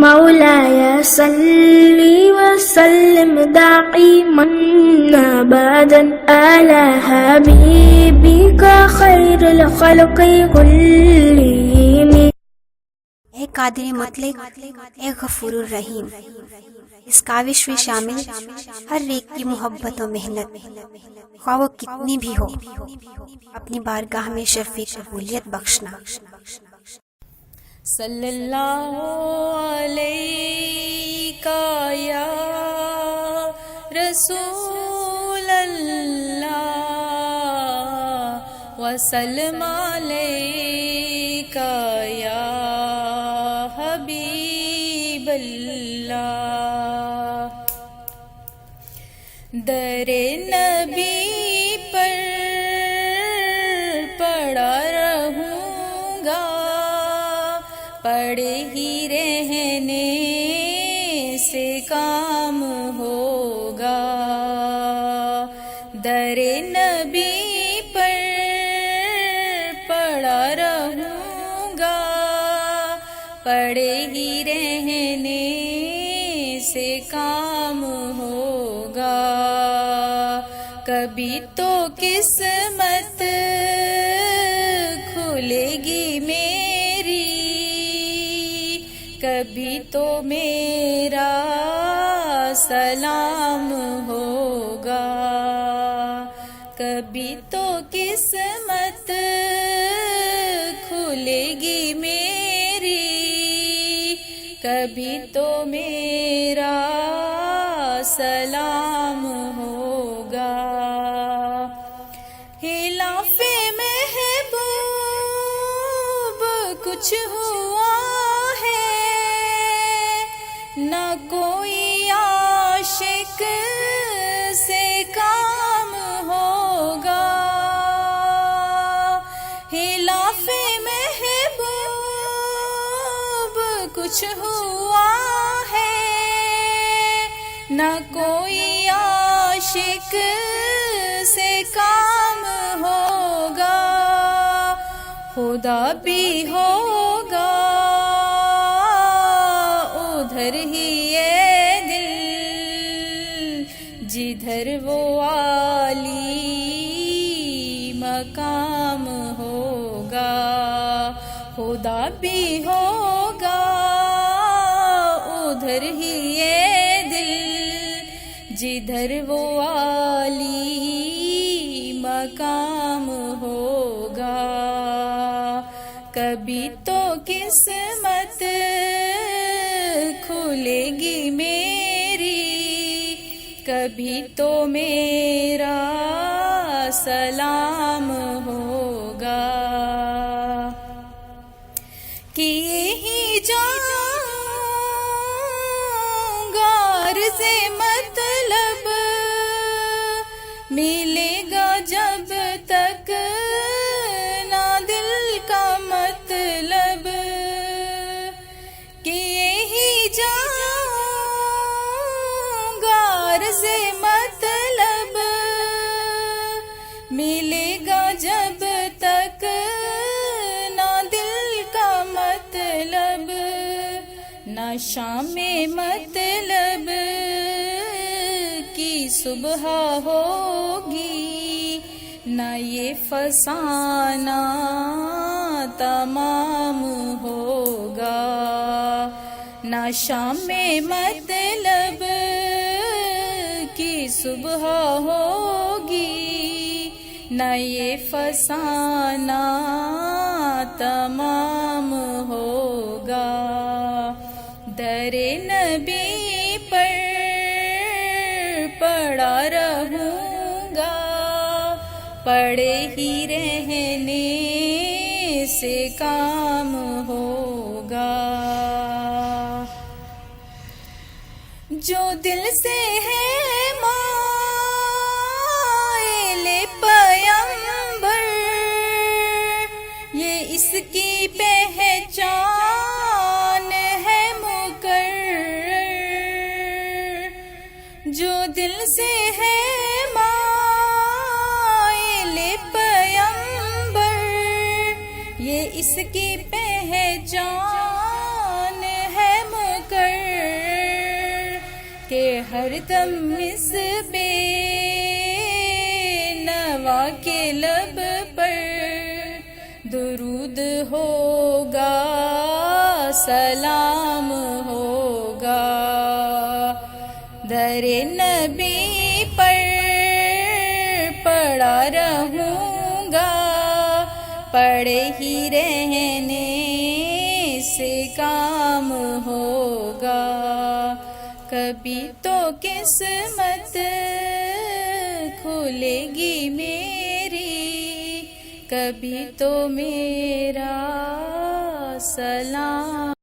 مولاي صل وسلم دائما أبدا على حبيبك خير الخلق كلهم. اے قادر مطلق، اے غفور الرحیم، اس کاوش میں شامل ہر ایک کی محبت و محنت خواہ وہ کتنی بھی ہو اپنی بارگاہ میں شرف قبولیت بخشنا. صلی اللہ علیکہ یا رسول اللہ وسلم علیکہ یا حبیب اللہ. در نبی پر پڑا رہوں گا، پڑے ہی رہنے سے کام ہوگا. در نبی پر پڑا رہوں گا، پڑے ہی رہنے سے کام ہوگا. کبھی تو قسمت کھلے گی میری، کبھی تو میرا سلام ہوگا. کبھی تو قسمت کھلے گی میری، کبھی تو میرا سلام ہوگا. خلاف محبوب کچھ ہوا ہے، نہ کوئی عاشق سے کام ہوگا. خلاف محبوب کچھ ہوا ہے، نہ کوئی عاشق سے کام ہوگا. خدا بھی ہوگا ادھر ہی یہ دل جدھر وہ عالی مقام ہوگا. خدا بھی ہوگا ادھر ہی یہ دل جدھر وہ عالی مقام ہوگا. کبھی تو قسمت کھلے گی میری، کبھی تو میرا سلام ہوگا. کیے ہی جاؤں گا عرض مطلب، ملے گا جب تک نہ دل کا مطلب. کیے ہی جاؤں گا عرض مطلب، ملے گا جب تک نہ دل کا مطلب. نہ شام مطلب کی صبح ہوگی، نہ یہ فسانہ تمام ہوگا. نہ شام مطلب کی صبح ہوگی، نہ یہ فسانہ تمام ہوگا. در نبی پر پڑا رہوں گا، پڑے ہی رہنے سے کام ہوگا. جو دل سے ہے مائل پیمبر، یہ اس کی پہچان ہے مقرر. جو دل سے ہے مائل پیمبر، یہ اس کی پہچان ہے مقرر. ہر دم اس بے نوا کے لب پر درود ہوگا، سلام ہوگا، در نبی پر پڑا رہوں گا، پڑے ہی رہنے سے کام ہوگا، کبھی تو قسمت کھلے گی میری، کبھی تو میرا سلام